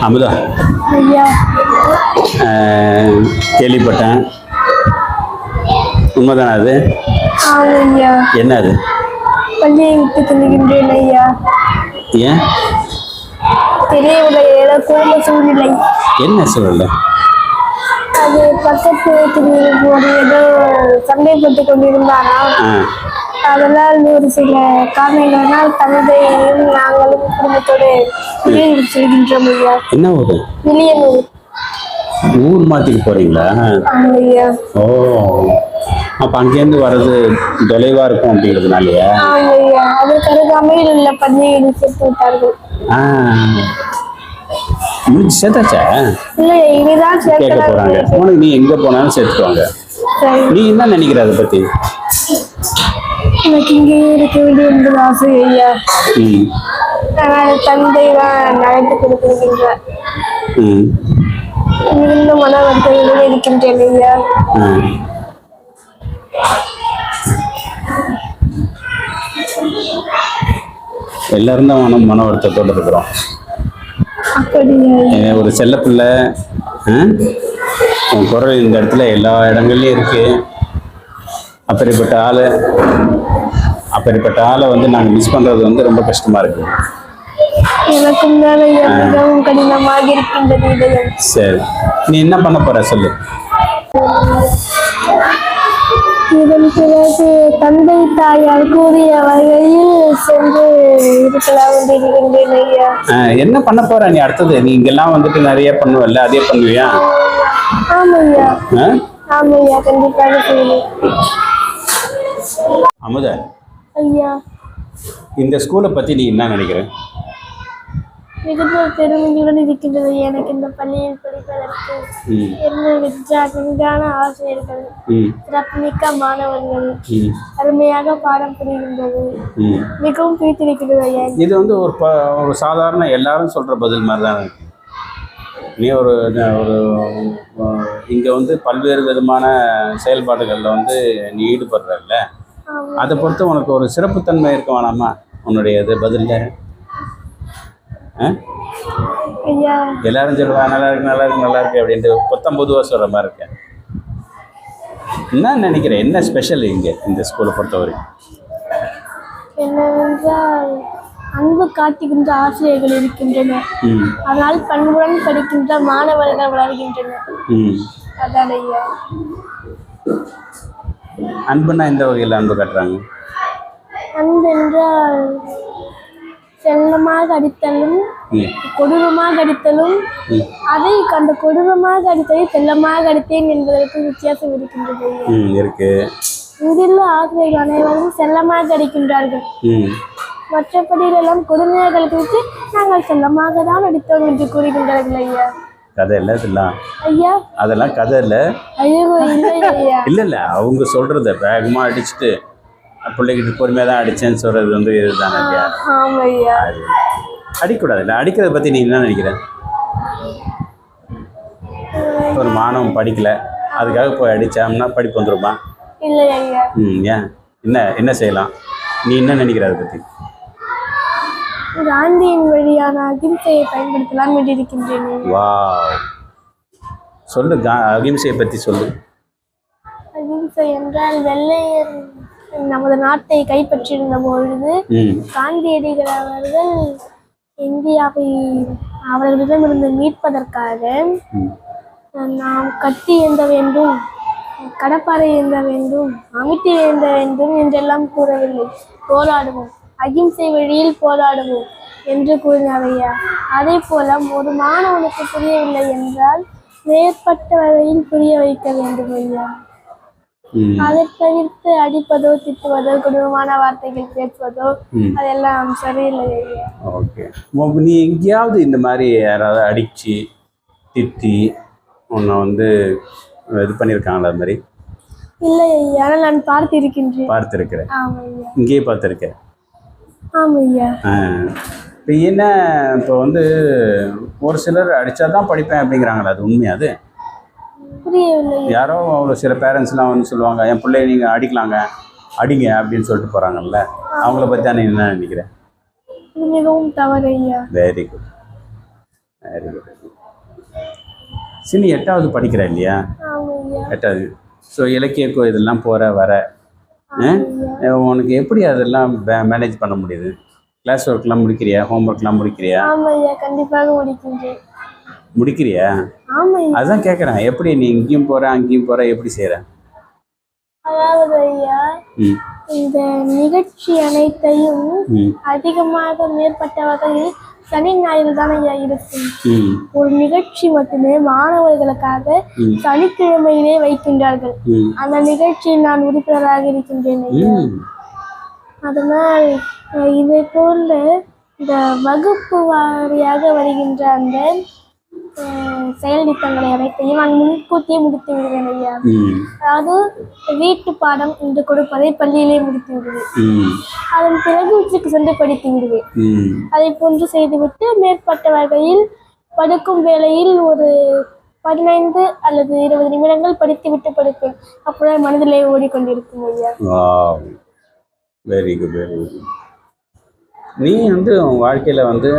அமுதா, ஐயா. கேள்விப்பட்டேன். உண்மைதானே அது? ஐயா. என்ன அது? பள்ளியை விட்டு தந்துகின்றேன் ஐயா. ஏன்? தெரியவில்லை, ஏதோ குடும்ப சூழ்நிலை. என்ன சூழ்நிலை? அது பக்கத்து ஒரு ஏதோ சண்டைப்பட்டு கொண்டிருந்தாரா, அதனால் ஒரு சில காரணங்களால் தந்தையும் நாங்களும் குடும்பத்தோடு வெளியில் செல்கின்றோம் ஐயா. என்ன ஊர்? வெளியனூர். ஊர் மாற்றிட்டு போறீங்களா? ஐயா. ஓ, அப்போ அங்கேருந்து வர்றது தொலைவாக இருக்கும் அப்படிங்கிறதுனாலயா? ஐயா, அதற்கு அருகாமையில் உள்ள பள்ளியில் சேர்த்து விட்டார்கள். முடிச்சு சேர்த்தாச்சா? இல்லை, இனிதான் கேட்க போறாங்க. உனக்கு நீ எங்க போனாலும் சேர்த்துக்குவாங்க. நீ என்ன நினைக்கிற அதை பத்தி? எனக்கு இங்கேயே இருக்க வேண்டும் என்பது ஆசை ஐயா. தந்தை தான் நடத்தி கொடுக்கின்றார். மிகுந்த மன வருத்தத்துடன் இருக்கின்றேன் ஐயா. எல்லாரும் தான் மன வருத்தத்தோடு இருக்கிறோம். ஒரு செல்ல பிள்ளை உன் குரல் இந்த இடத்துல எல்லா இடங்கள்லையும் இருக்கு. அப்படிப்பட்ட ஆளை வந்து நாங்கள் மிஸ் பண்றது வந்து ரொம்ப கஷ்டமா இருக்கு. எனக்கும் மிகவும் கடினமாக இருக்கின்றது. சரி, நீ என்ன பண்ண போற சொல்லு. இதன் பிறகு தந்தை தாயார் கூறிய வகையில் சென்று இருக்கலாம் என்று இருக்கின்றேன் ஐயா. என்ன பண்ண போற நீ அடுத்தது? நீ இங்கெல்லாம் வந்துட்டு நிறைய பண்ணுவல்ல, அதே பண்ணுவியா? ஆமையா. ஆமையா, கண்டிப்பாக செய்வேன். அமுதா ஐயா, இந்த ஸ்கூலை பத்தி நீ என்ன நினைக்கிற? மிகுந்த பெருமையுடன் இருக்கின்றது எனக்கு இந்த பள்ளியில் படிப்பதற்கு. என்னென்ன ஆசிரியர்கள், சிறப்புமிக்க மாணவர்கள், அருமையாக பாடம் புரிகின்றது. மிகவும் பிடித்திருக்கிறது ஐயா. இது வந்து ஒரு சாதாரண எல்லாரும் சொல்ற பதில் மாதிரி தான் இருக்கு. நீ ஒரு இங்கே வந்து பல்வேறு விதமான செயல்பாடுகளில் வந்து நீ ஈடுபடுறல்ல, அதை பொறுத்து உனக்கு ஒரு சிறப்புத்தன்மை இருக்க வேணாமா உன்னுடைய இது பதில்ல? எல்லாரும் சொல்லுவா நல்லா இருக்கு நல்லா இருக்கு நல்லா இருக்கு அப்படின்ட்டு பொதுவாக சொல்கிற மாதிரி இருக்கேன். என்ன நினைக்கிறேன், என்ன ஸ்பெஷல் இங்கே இந்த ஸ்கூலை பொறுத்தவரைக்கும்? என்னவென்றால் அன்பு காட்டுகின்ற ஆசிரியர்கள் இருக்கின்றனர். அதனால் பண்புடன் படிக்கின்ற மாணவர்கள் வளர்கின்றனர். அதான் ஐயா. அன்புன்னா எந்த வகையில் அன்பு காட்டுறாங்க? அன்பு என்றால் செல்லமாக அடித்தலும் கொடூரமாக அடித்தலும், அதை அந்த கொடூரமாக அடித்ததை செல்லமாக அடித்தேன் என்பதற்கு வித்தியாசம் இருக்கின்றது இருக்கு. இங்குள்ள ஆசிரியர்கள் அனைவரும் செல்லமாக அடிக்கின்றார்கள். மற்றபடியெல்லாம் கொடுமையாக அடித்து நாங்கள் செல்லமாக தான் அடித்தோம் என்று கூறுகின்றார்கள் ஐயா. கதை இல்லை இதெல்லாம் ஐயா. அதெல்லாம் கதை இல்லை. ஐயோ இல்லை ஐயா. இல்லை அவங்க சொல்றத வேகமாக அடிச்சுட்டு பிள்ளைகிட்ட பொறுமையாக தான் அடித்தேன்னு சொல்கிறது வந்து இதுதானே ஐயா? ஆமாம் ஐயா. அடிக்கூடாது இல்லை. அடிக்கிறத பற்றி நீ என்ன நினைக்கிற? ஒரு மாணவன் படிக்கல, அதுக்காக போய் அடித்தோம்னா படிப்பு வந்துருமா? இல்லை ஐயா. ஏன்? என்ன செய்யலாம்? நீ என்ன நினைக்கிற அதை பற்றி? காந்தியின் வழியான அகிம்சையை பயன்படுத்தலாம் என்று இருக்கின்றேன். வா, சொல்லு, அகிம்சையை பற்றி சொல்லு. அகிம்சை என்றால் வெள்ளையர் நமது நாட்டை கைப்பற்றியிருந்த பொழுது காந்தியடிகள் அவர்கள் இந்தியாவை அவர்களிடமிருந்து மீட்பதற்காக நாம் கத்தி ஏந்த வேண்டும், கடப்பாறை ஏந்த வேண்டும், அமிட்டி ஏந்த வேண்டும் என்றெல்லாம் கூறவில்லை. போராடுவோம், அகிம்சை வழியில் போராடுவோம் என்று கூறினார் ஐயா. அதே போல ஒரு மாணவனுக்கு புரியவில்லை என்றால் மேற்பட்ட வகையில் புரிய வைக்க வேண்டும் ஐயா. அதை தவிர்த்து அடிப்பதோ திட்டுவதோ குடும்பமான வார்த்தைகள் பேசுவதோ அதெல்லாம் சரியில்லை ஐயா. ஓகே, நீ எங்கேயாவது இந்த மாதிரி யாராவது அடிச்சு திட்டி உன்னை வந்து இது பண்ணியிருக்காங்களா? அது மாதிரி இல்லை ஐயா, ஆனால் நான் பார்த்திருக்கின்றேன். பார்த்துருக்கிறேன். ஆமாம் ஐயா. இங்கேயே பார்த்துருக்கேன். ஆமாம் ஐயா. இப்போ என்ன, இப்போ வந்து ஒரு சிலர் அடித்தா தான் படிப்பேன் அப்படிங்கிறாங்களா? அது உண்மையா? அது புரியவில்லை. யாரோ ஒரு சில பேரண்ட்ஸ்லாம் வந்து சொல்லுவாங்க, என் பிள்ளைய நீங்கள் அடிக்கலாங்க, அடிங்க அப்படின்னு சொல்லிட்டு போகிறாங்கல்ல, அவங்கள பற்றி தான் நீ என்ன நினைக்கிறேன்? மிகவும் தவறு ஐயா. Very good. Very good. சினி 8வது படிக்கிற இல்லையா? ஆமாம் ஐயா. 8வது. ஸோ இலக்கிய இதெல்லாம் போகிற வர உனக்கு எப்படி அதெல்லாம் மேனேஜ் பண்ண முடியுது? கிளாஸ் ஒர்க்லாம் முடிக்கிறியா? ஹோம்ஒர்க்லாம் முடிக்கிறியா? ஆமாம் ஐயா, கண்டிப்பாக முடிக்கின்றேன். முடிக்கிறியா? ஆமாம் ஐயா. அதான் கேட்குறேன், எப்படி நீ இங்கேயும் போகிற அங்கேயும் போகிற, எப்படி செய்கிற? அதாவது ஐயா, இந்த நிகழ்ச்சி அனைத்தையும் அதிகமாக மேற்பட்ட வகையில் சனி ஞாயிறு தான் ஐயா இருக்கும். ஒரு நிகழ்ச்சி மட்டுமே மாணவர்களுக்காக சனிக்கிழமையிலே வைக்கின்றார்கள். அந்த நிகழ்ச்சியில் நான் உறுப்பினராக இருக்கின்றேன் ஐயா. அதனால் இதை போல இந்த வகுப்பு வாரியாக வருகின்ற அந்த செயல் திட்டங்களை அனைத்தையும் நான் முன்கூட்டியே முடித்து விடுவேன் ஐயா. அதாவது வீட்டு பாடம் என்று கொடுப்பதை பள்ளியிலே முடித்து விடுவேன். அதன் பிறகு வீட்டுக்கு சென்று படித்து விடுவேன். அதை போன்று செய்துவிட்டு மேற்பட்ட வகையில் படுக்கும் வேளையில் ஒரு 15 அல்லது 20 நிமிடங்கள் படித்து விட்டு படுப்பேன். அப்போதான் மனதிலே ஓடிக்கொண்டிருக்கும் ஐயா. Very good, very good. நீ வந்து உன் வாழ்க்கையில் வந்து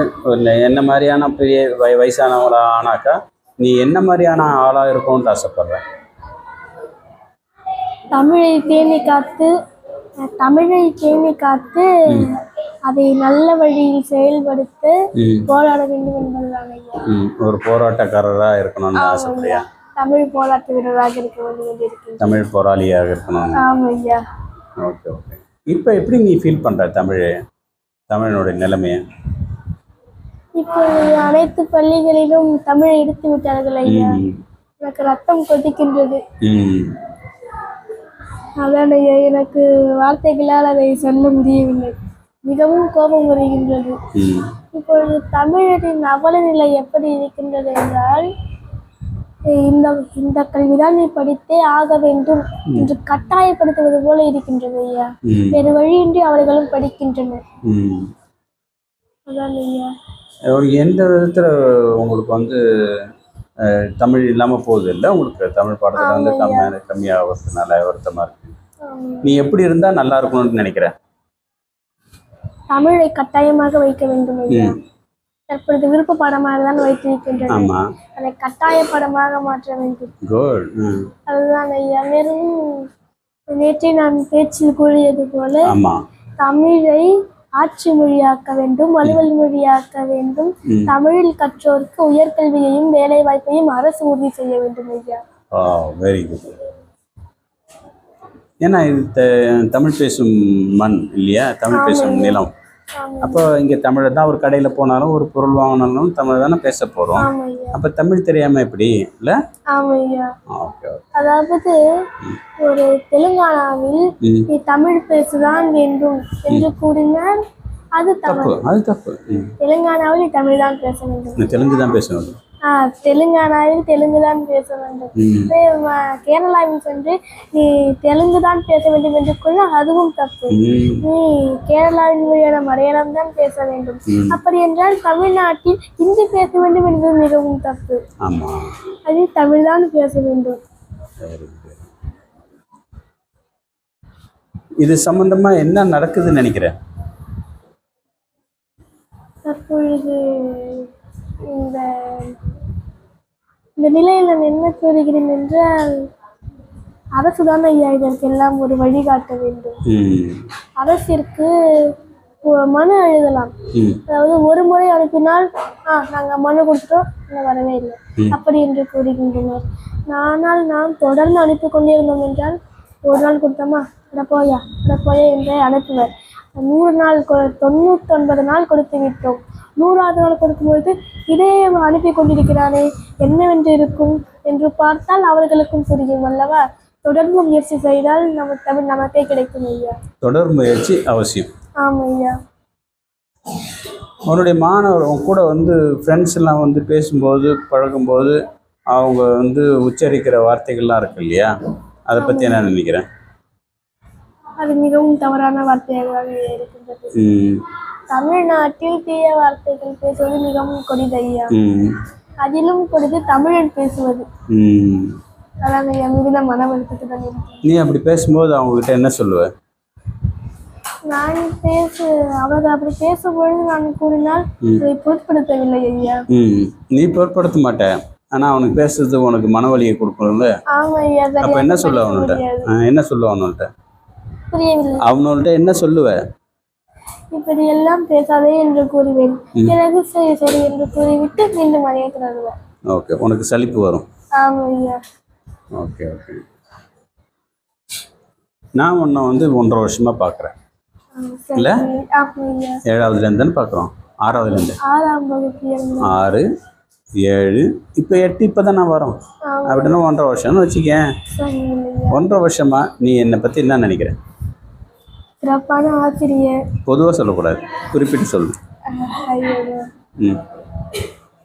என்ன மாதிரியான பெரிய வயசானவங்களா ஆனாக்கா நீ என்ன மாதிரியான ஆளாக இருக்கும்னு ஆசைப்படுற? தமிழை பேணி காத்து அதை நல்ல வழியில் செயல்படுத்த போராட வேண்டும் என்பதுதான் ஐயா. ஒரு போராட்டக்காரராக இருக்கணும்னு ஆசைப்படுறியா? தமிழ் போராட்ட வீரராக இருக்க வேண்டும் என்று இருக்கிறேன். தமிழ் போராளியாக இருக்கணும். ஆமாம் ஐயா. Okay okay. இப்போ எப்படி நீ ஃபீல் பண்ணுற தமிழனுடைய நிலைமையை? இப்பொழுது அனைத்து பள்ளிகளிலும் தமிழை எடுத்து விட்டார்கள் ஐயா. எனக்கு ரத்தம் கொதிக்கின்றது. அதான் ஐயா, எனக்கு வார்த்தைகளால் அதை சொல்ல முடியவில்லை. மிகவும் கோபம் வருகின்றது. இப்பொழுது தமிழரின் அவல நிலை எப்படி இருக்கின்றது என்றால், இந்த கல்விதான் நீ படித்தே ஆக வேண்டும் என்று கட்டாயப்படுத்துவது போல இருக்கின்றது ஐயா. வேறு வழியின்றி அவர்களும் படிக்கின்றனர். அதான் ஐயா. எந்த விதத்தில் உங்களுக்கு வந்து தமிழ் இல்லாமல் போகுது இல்லை? உங்களுக்கு தமிழ் பாடத்தில் வந்து கம்மியாகிறதுனால வருத்தமாக இருக்கு. நீ எப்படி இருந்தால் நல்லா இருக்கணும்னு நினைக்கிற? தமிழை கட்டாயமாக வைக்க வேண்டும் ஐயா. தற்பொழுது விருப்ப பாடமாக தான் வைத்திருக்கின்றன. அதை கட்டாய பாடமாக மாற்ற வேண்டும். அதுதான் ஐயா. மேலும் நேற்றை நான் பேச்சில் கூறியது போல தமிழை ஆட்சி மொழியாக்க வேண்டும், அலுவல் மொழியாக்க வேண்டும். தமிழில் கற்றோருக்கு உயர்கல்வியையும் வேலை வாய்ப்பையும் அரசு உறுதி செய்ய வேண்டும் ஐயா. Very good. ஏன்னா இது தமிழ் பேசும் மண் இல்லையா? தமிழ் பேசும் நிலம். அப்போ இங்கே தமிழை தான் ஒரு கடையில் போனாலும் ஒரு பொருள் வாங்கினாலும் தமிழை தானே பேச போகிறோம். அப்போ தமிழ் தெரியாமல் எப்படி இல்லை? ஓகே. அதாவது ஒரு தெலுங்கானாவில் நீ தமிழ் பேசுதான் வேண்டும் என்று கூறினால் அது தப்பு. அது தப்பு. தெலுங்கானாவில் நீ தமிழ் தான் பேச வேண்டும். தெலுங்கு தான் பேச வேண்டும். தெலுங்கானாவில் தெலுங்கு தான் பேச வேண்டும். கேரளாவில் சென்று நீ தெலுங்கு தான் பேச வேண்டும் என்று கூறினால் அதுவும் தப்பு. நீ கேரளாவின் மொழியான மலையாளம் தான் பேச வேண்டும். அப்படி என்றால் தமிழ்நாட்டில் ஹிந்தி பேச வேண்டும் என்பது மிகவும் தப்பு. அது தமிழ் தான் பேச வேண்டும். இது சம்பந்தமா என்ன நடக்குதுன்னு நினைக்கிறேன்? தற்பொழுது இந்த நிலையில் நான் என்ன கூறுகிறேன் என்றால், அரசுதான் ஐயா இதற்கெல்லாம் ஒரு வழிகாட்ட வேண்டும். அரசிற்கு மனு எழுதலாம். அதாவது ஒரு முறை அனுப்பினால் நாங்கள் மனு கொடுத்துட்டோம், இன்னும் வரவே இல்லை அப்படி என்று கூறுகின்றனர். ஆனால் நாம் தொடர்ந்து அனுப்பி கொண்டிருந்தோம் என்றால், ஒரு நாள் கொடுத்தோமா அட போயா என்றே அனுப்புவர். 100 நாள் 99 நாள் கொடுத்து விட்டோம். 100வது நாள் கொடுக்கும்பொழுது இதே அனுப்பி கொண்டிருக்கிறானே என்னவென்று இருக்கும் என்று பார்த்தால் அவர்களுக்கும் புரியும் அல்லவா? தொடர்ந்து முயற்சி செய்தால் நம்ம தமிழ் நமக்கே கிடைக்கும் ஐயா. தொடர் முயற்சி அவசியம். ஆமாம் ஐயா. அவனுடைய மாணவர் கூட வந்து ஃப்ரெண்ட்ஸ் எல்லாம் வந்து பேசும்போது பழகும்போது அவங்க வந்து உச்சரிக்கிற வார்த்தைகள்லாம் இருக்கு இல்லையா? அதை பற்றி என்ன நினைக்கிறேன்? அது மிகவும் தவறான வார்த்தையாக இருக்கின்றது. தமிழ்நாட்டில் தீய வார்த்தைகள் பேசுவது மிகவும் கொடிது ஐயா. அதிலும் கொடிது தமிழன் பேசுவது. அதான் ஐயா மிகுந்த மன வருத்தத்துடன் இருக்கு. நீ அப்படி பேசும்போது அவங்க கிட்ட என்ன சொல்லுவ? நான் அவர் அப்படி பேசும்பொழுது நான் கூறினால் அதை பொருட்படுத்தவில்லை ஐயா. நீ பொருட்படுத்த மாட்டேன், ஆனா அவனுக்கு பேசுறது உனக்கு மனவலியை கொடுக்கணும்ல. ஆமா ஐயா. அப்ப என்ன சொல்ல அவனோட? என்ன சொல்லுவ அவனோட? புரியவில்லை. அவனோட என்ன சொல்லுவ? இப்படி எல்லாம் பேசாதே என்று கூறுவேன். பிறகு சரி சரி என்று கூறிவிட்டு மீண்டும் அதே தொடருவேன். ஓகே, உனக்கு சலிப்பு வரும். ஆமா ஐயா. Okay okay. நான் உன்னை வந்து 1.5 வருஷமா பார்க்குறேன் இல்லை? 7வதுலேருந்து பார்க்குறோம். 6வதுலேருந்து 6ஆம் வகுப்பு 6 7 இப்போ 8 இப்போ தான் நான் வரோம் அப்படின்னா 1.5 வருஷம்னு வச்சுக்கேன். 1.5 வருஷமா நீ என்னை பற்றி என்ன நினைக்கிற? சிறப்பான ஆசிரியர். பொதுவாக சொல்லக்கூடாது, குறிப்பிட்டு சொல்லு.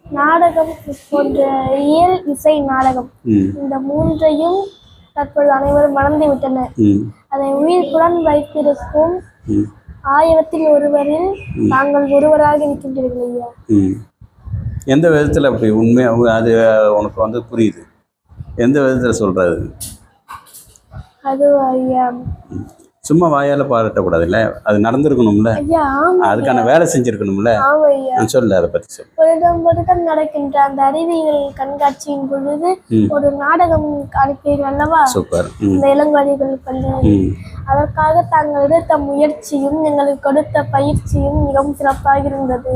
நாடகம் போன்ற இயல், இசை, நாடகம் இந்த 3ஐயும் தற்பொழுது அனைவரும் மறந்து விட்டனர். அதை உயிர்ப்புடன் வைத்திருக்கும் 1000ல் ஒருவரில் நாங்கள் ஒருவராக இருக்கின்றீர்கள் ஐயா. எந்த விதத்தில் அப்படி உண்மையாக அது உனக்கு வந்து புரியுது? எந்த விதத்தில் சொல்கிறது அது ஐயா? சும்மா வாயால் பாராட்டக்கூடாது இல்லை, அது நடந்திருக்கணும்ல, அதுக்கான வேலை செஞ்சுருக்கணும்ல. சொல்லு, அதை பற்றி சொல்லு. வருடம் நடக்கின்ற அந்த அறிவியல் கண்காட்சியின் பொழுது ஒரு நாடகம் அனுப்பீர்கள் அல்லவா? சூப்பர். இந்த இளங்கலைகள் பள்ளி அதற்காக தாங்கள் எடுத்த முயற்சியும் எங்களுக்கு கொடுத்த பயிற்சியும் மிகவும் சிறப்பாக இருந்தது.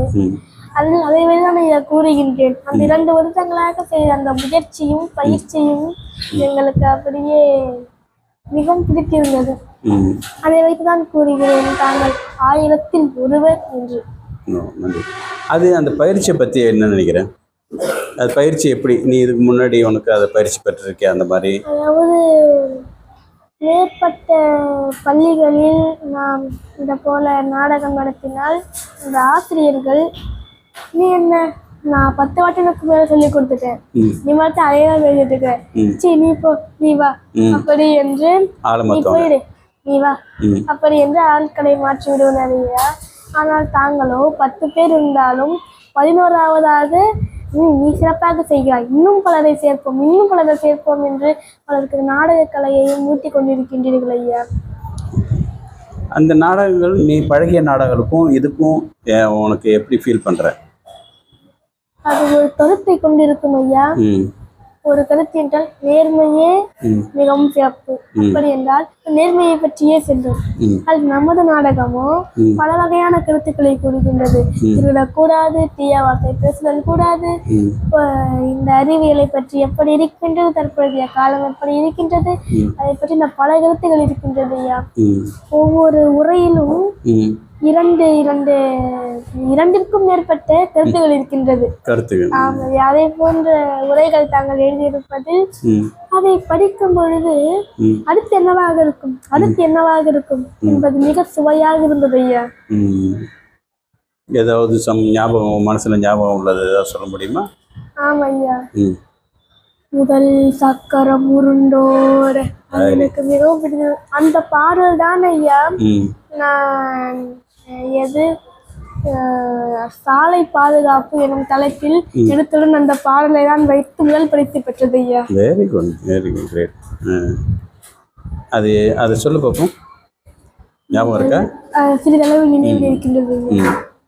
அதை தான் நான் கூறுகின்றேன். அந்த 2 வருடங்களாக செய்த அந்த முயற்சியும் பயிற்சியும் எங்களுக்கு அப்படியே மிகவும் பிடித்திருந்தது. அதை வைத்துதான் கூறுகிறேன் தாங்கள் 1000ல் ஒருவர் என்று. அது அந்த பயிற்சியை பற்றி என்ன நினைக்கிறேன்? அது பயிற்சி எப்படி? நீ இதுக்கு முன்னாடி உனக்கு அதை பயிற்சி பெற்றிருக்கே அந்த மாதிரி? அதாவது மேற்பட்ட பள்ளிகளில் நாம் இந்த போல நாடகம் நடத்தினால் இந்த ஆசிரியர்கள் நீ என்ன நான் 10 வாட்டினுக்கு மேலே சொல்லி கொடுத்துட்டேன், நீ மட்டும் அதே தான் எழுதிட்டு இருக்க, நீ போ, நீ வா அப்படி என்று, நீ போயிடு, நீ வா அப்படி என்று ஆட்களை மாற்றி விடுவனர் ஐயா. ஆனால் தாங்களோ 10 பேர் இருந்தாலும் 11ஆவதாக நீ சிறப்பாக செய்கிறாய், இன்னும் பலரை சேர்ப்போம், இன்னும் பலரை சேர்ப்போம் என்று பலருக்கு நாடக கலையையும் ஊட்டி கொண்டிருக்கின்றீர்கள் ஐயா. அந்த நாடகங்கள் நீ பழகிய நாடகங்களுக்கும் இதுக்கும் உனக்கு எப்படி ஃபீல் பண்ணுற? அது ஒரு கருத்தை கொண்டிருக்கும் ஐயா. ஒரு கருத்து என்றால் நேர்மையே மிகவும் சிறப்பு. அப்படி என்றால் நேர்மையை பற்றியே செல்லும். அது நமது நாடகமோ பல வகையான கருத்துக்களை கூறுகின்றது. திருடக்கூடாது, தீய வார்த்தை பேசுதல் கூடாது, இந்த அறிவியலை பற்றி எப்படி இருக்கின்றது, தற்போதைய காலம் எப்படி இருக்கின்றது, அதை பற்றி பல கருத்துக்கள் இருக்கின்றது ஐயா. ஒவ்வொரு உரையிலும் இரண்டிற்கும் மேற்பட்ட கருத்துகள் இருக்கின்றது. அதை போன்ற உரைகள் தாங்கள் எழுதியிருப்பதில் அதை படிக்கும் பொழுது அடுத்து என்னவாக இருக்கும், அடுத்து என்னவாக இருக்கும் என்பது மிக சுவையாக இருந்தது ஐயா. ஏதாவது ஞாபகம், மனசுல ஞாபகம் உள்ளது ஏதாவது சொல்ல முடியுமா? ஆமா ஐயா. முதல் சக்கரம் உருண்டோட எனக்கு மிகவும் பிடித்தது அந்த பாடல் தான் ஐயா. நான் சாலை பாதுகாப்பு எனும் தலைப்பில் எடுத்துடன் அந்த பாடலை தான் வைத்து முதல் பரிசு பெற்றது ஐயா. Very good, very good, great. அது சொல்ல பார்ப்போம், ஞாபகம் இருக்கா? சிறிதளவு நினைவில் இருக்கின்றது.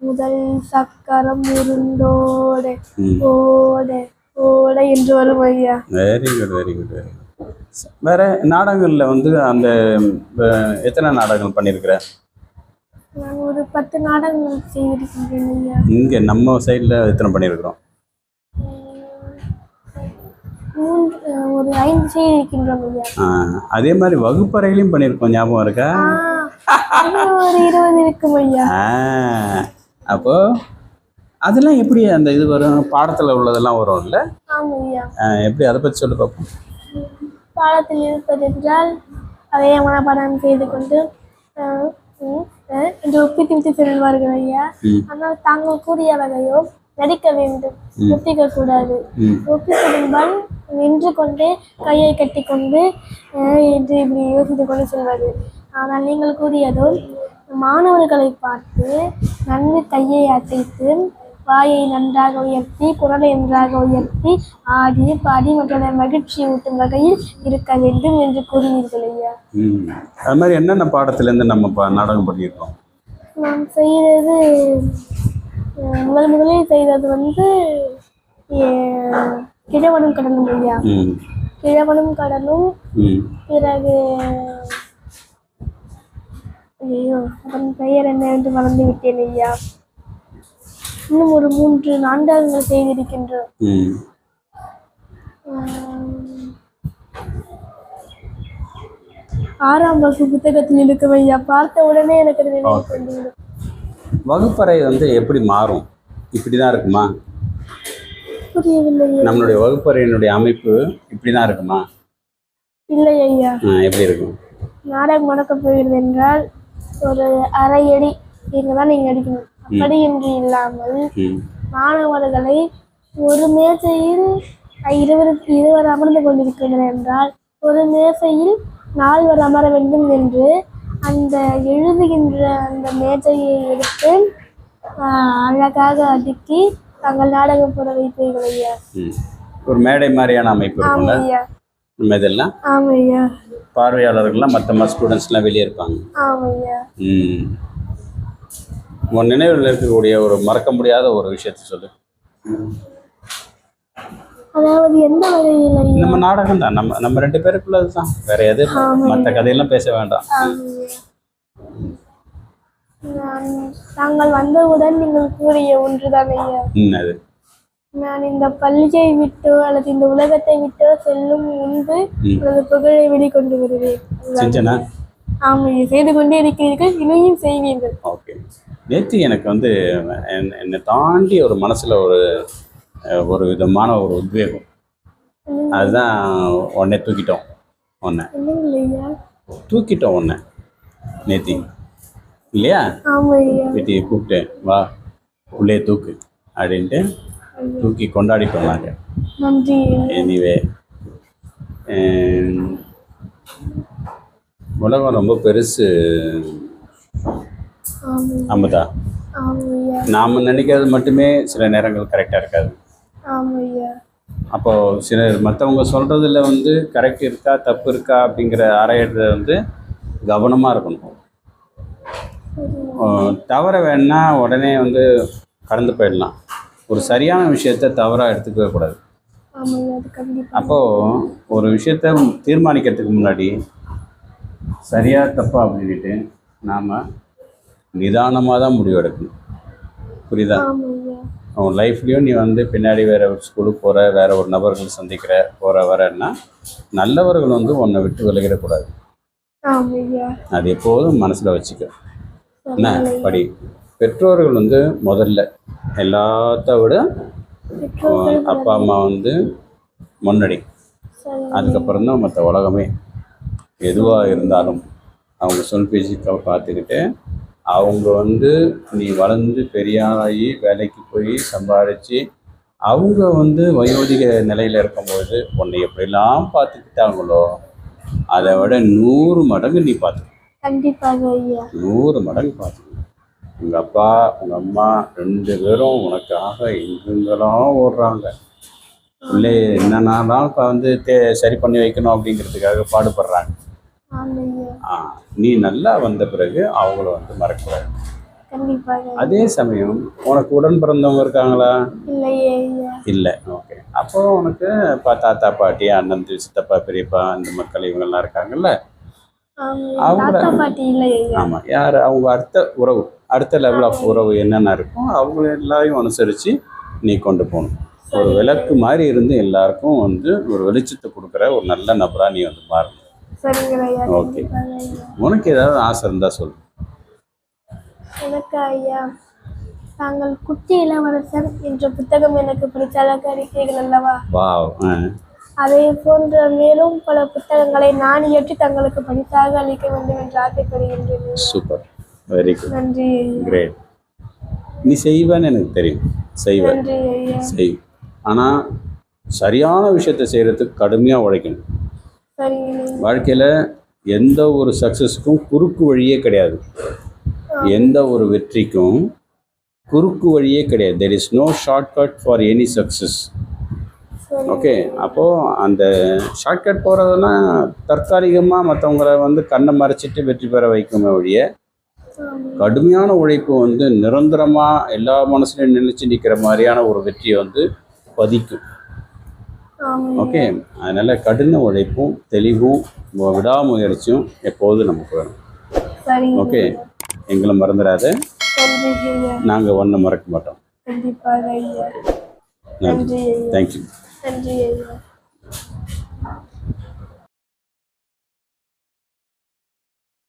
முதல் சக்கரம் உருண்டோட ஓட ஓட என்று வரும் ஐயா. Very good, very good, very good. வேற நாடகங்கள்ல வந்து அந்த எத்தனை நாடகங்கள் பண்ணியிருக்கிற? நான் ஒரு 10 நாடகங்கள் செய்திருக்கின்றேன் ஐயா. இங்கே நம்ம சைடில் எத்தனை பண்ணியிருக்கிறோம்? ஒரு 5 செய்திருக்கின்றோம் ஐயா. அதே மாதிரி வகுப்பறையிலையும் பண்ணியிருக்கோம், ஞாபகம் இருக்கா? ஒரு 20 இருக்கும் ஐயா. அப்போ அதெல்லாம் எப்படி அந்த இது வரும், பாடத்தில் உள்ளதெல்லாம் வரும் இல்லை? ஆமாம் ஐயா. எப்படி, அதை பற்றி சொல்லி பார்ப்போம். பாடத்தில் இருப்பது என்றால் அதை மனப்பாடம் செய்து கொண்டு என்று ஒப்பித்து விட்டு செல்வார்கள் ஐயா. ஆனால் தாங்கள் கூறிய வகையோ நடிக்க வேண்டும், ஒப்பிக்க கூடாது. ஒப்பிப்பதென்பால் நின்று கொண்டே கையை கட்டி கொண்டு என்று இப்படி யோசித்து கொண்டு செல்வது. ஆனால் நீங்கள் கூறியதோ மாணவர்களை பார்த்து நன்கு கையை அசைத்து வாயை நன்றாக உயர்த்தி குரலை நன்றாக உயர்த்தி ஆடி பாடி மற்றவரை மகிழ்ச்சி ஊட்டும் வகையில் இருக்க வேண்டும் என்று கூறினீர்கள் ஐயா. அது மாதிரி என்னென்ன பாடத்திலேருந்து நம்ம நாடகம் பண்ணியிருக்கோம்? நாம் செய்தது முதலில் செய்தது கிழவனும் கடலும் ஐயா. கிழவனும் கடலும், பிறகு ஐயோ அதன் பெயர் என்ன என்று மறந்து விட்டேன் ஐயா. இன்னும் ஒரு 3 நாடகங்கள் செய்திருக்கின்றோம். 6ஆம் வகுப்பு புத்தகத்தில் இருக்கும் ஐயா. பார்த்த உடனே எனக்கு அது நினைவு கொண்டுவிடும். வகுப்பறை எப்படி மாறும்? இப்படிதான் இருக்குமா? புரியவில்லை. நம்மளுடைய வகுப்பறையினுடைய அமைப்பு இப்படிதான் இருக்குமா? இல்லை ஐயா. எப்படி இருக்கும்? நாடகம் நடக்க போகிறது என்றால் ஒரு அரை அடி இங்கதான் நீங்க அடிக்கணும். அப்படி என்று இல்லாமல் மாணவர்களை ஒரு மேசையில் 20 அமர்ந்து கொண்டிருக்கின்றனர் என்றால் ஒரு மேசையில் 4 அமர வேண்டும் என்று அந்த எழுதுகின்ற அந்த மேசையை எடுத்து அழகாக அடுக்கி தங்கள் நாடகம் போட வைப்பீர்கள் ஐயா. ஒரு மேடை மாதிரியான அமைப்பு இருக்கும்ல? இதெல்லாம் ஆமையா. பார்வையாளர்கள்லாம் மற்ற ஸ்டூடெண்ட்ஸ்லாம் வெளியே இருப்பாங்க. ஆமையா. உன் நினைவில் இருக்கக்கூடிய ஒரு மறக்க முடியாத ஒரு விஷயத்தை சொல்லு. அதாவது எந்த வகையில்? நம்ம நாடகம் தான், நம்ம 2 பேருக்குள்ளது தான், வேற எதுவும் மற்ற கதையெல்லாம் பேச வேண்டாம். நாங்கள் வந்தவுடன் நீங்கள் கூறிய ஒன்றுதான் ஐயா. அது நான் இந்த பள்ளியை விட்டோ அல்லது இந்த உலகத்தை விட்டோ செல்லும் முன்பு எனது புகழை வெளிக்கொண்டு வருவேன். ஆமாம், செய்து கொண்டே இருக்கிறீர்கள், இனியும் செய்வீர்கள். ஓகே. நேற்று எனக்கு என்னை தாண்டி ஒரு மனசில் ஒரு விதமான ஒரு உத்வேகம். அதுதான் உடனே தூக்கிட்டோம். ஒன்றை நேத்தி இல்லையா? வீட்டியை கூப்பிட்டேன், வா உள்ளே தூக்கு அப்படின்ட்டு தூக்கி கொண்டாடிட்டோம் நாங்கள். எனிவே உலகம் ரொம்ப பெருசு அமுதா. நாம் நினைக்கிறது மட்டுமே சில நேரங்கள் கரெக்டாக இருக்காது. அப்போது சிலர் மற்றவங்க சொல்கிறதுல கரெக்ட் இருக்கா தப்பு இருக்கா அப்படிங்கிற ஆராய்றது கவனமாக இருக்கணும். தவற வேணா உடனே கடந்து போயிடலாம். ஒரு சரியான விஷயத்த தவறாக எடுத்துக்கவே கூடாது. அப்போது ஒரு விஷயத்த தீர்மானிக்கிறதுக்கு முன்னாடி சரியா தப்பா அப்படின்ட்டு நாம் நிதானமாக தான் முடிவு எடுக்கணும். புரியுதா? உன் லைஃப்லேயும் நீ பின்னாடி வேறு ஒரு ஸ்கூலுக்கு போகிற, வேறு ஒரு நபர்கள் சந்திக்கிற வரன்னா நல்லவர்கள் உன்னை விட்டு விலகிடக்கூடாது. அது எப்போதும் மனசில் வச்சுக்க. என்ன படி, பெற்றோர்கள் முதல்ல எல்லாத்த விட அப்பா அம்மா முன்னாடி, அதுக்கப்புறம் தான் மற்ற உலகமே. எதுவாக இருந்தாலும் அவங்க சொல் பேசி பார்த்துக்கிட்டு அவங்க நீ வளர்ந்து பெரியாராகி வேலைக்கு போய் சம்பாதிச்சு அவங்க வயோதிக நிலையில் இருக்கும்போது உன்னை எப்படிலாம் பார்த்துக்கிட்டாங்களோ அதை விட 100 மடங்கு நீ பார்த்துக்க. கண்டிப்பாக ஐயா. 100 மடங்கு பார்த்துக்க. உங்கள் அப்பா உங்கள் அம்மா 2 பேரும் உனக்காக எங்கெங்கெல்லாம் ஓடுறாங்க. உள்ளே என்னென்னலாம் இப்போ சரி பண்ணி வைக்கணும் அப்படிங்கிறதுக்காக பாடுபடுறாங்க. நீ நல்லா வந்த பிறகு அவங்கள மறக்கூடாது. அதே சமயம் உனக்கு உடன் பிறந்தவங்க இருக்காங்களா? இல்லை. ஓகே. அப்போ உனக்கு தாத்தா பாட்டி அண்ணன் சித்தப்பா பெரியப்பா இந்த மக்கள் இவங்கெல்லாம் இருக்காங்கல்ல, அவங்க ஆமாம் யார் அவங்க அடுத்த லெவல் ஆஃப் உறவு என்னென்ன இருக்கும் அவங்கள எல்லாரையும் அனுசரித்து நீ கொண்டு போகணும். ஒரு விளக்கு மாதிரி இருந்து எல்லாருக்கும் ஒரு வெளிச்சத்தை கொடுக்குற ஒரு நல்ல நபராக நீ மாறணும். ஓகே. உனக்கு ஏதாவது ஆசை இருந்தால் சொல்லு. எனக்கு ஐயா, தாங்கள் குட்டி இளவரசன் என்ற புத்தகம் எனக்கு பிடிச்சதாக இருக்கிறீர்கள் அல்லவா? அதே போன்ற மேலும் பல புத்தகங்களை நான் இயற்றி தங்களுக்கு பரிசாக அளிக்க வேண்டும் என்று ஆசைப்படுகின்றேன். சூப்பர், வெரி குட், நன்றி, கிரேட். நீ செய்வேன்னு எனக்கு தெரியும், செய்வேன், செய். ஆனால் சரியான விஷயத்தை செய்கிறதுக்கு கடுமையாக உழைக்கணும். வாழ்க்கையில் எந்த ஒரு சக்ஸஸுக்கும் குறுக்கு வழியே கிடையாது. எந்த ஒரு வெற்றிக்கும் குறுக்கு வழியே கிடையாது. There is no shortcut for any success. சரி. ஓகே, அப்போது அந்த ஷார்ட்கட் போகிறதுனா தற்காலிகமாக மற்றவங்கள வந்து கண்ணை மறைச்சிட்டு வெற்றி பெற வைக்குமே ஒழிய, கடுமையான உழைப்பு வந்து நிரந்தரமாக எல்லா மனசுலையும் நிலைச்சு நிற்கிற மாதிரியான ஒரு வெற்றியை வந்து பதிக்கும். ஆமாம் ஓகே, அதனால் கடின உழைப்பும் தெளிவும் விடாமுயற்சியும் எப்போதும் நமக்கு வேணும். சரிங்க. ஓகே, எங்களை மறந்துடாத. நன்றி ஐயா. நாங்கள் ஒன்றை மறக்க மாட்டோம். கண்டிப்பாக ஐயா. நன்றி. நன்றி ஐயா. தேங்க்யூ. நன்றி ஐயா.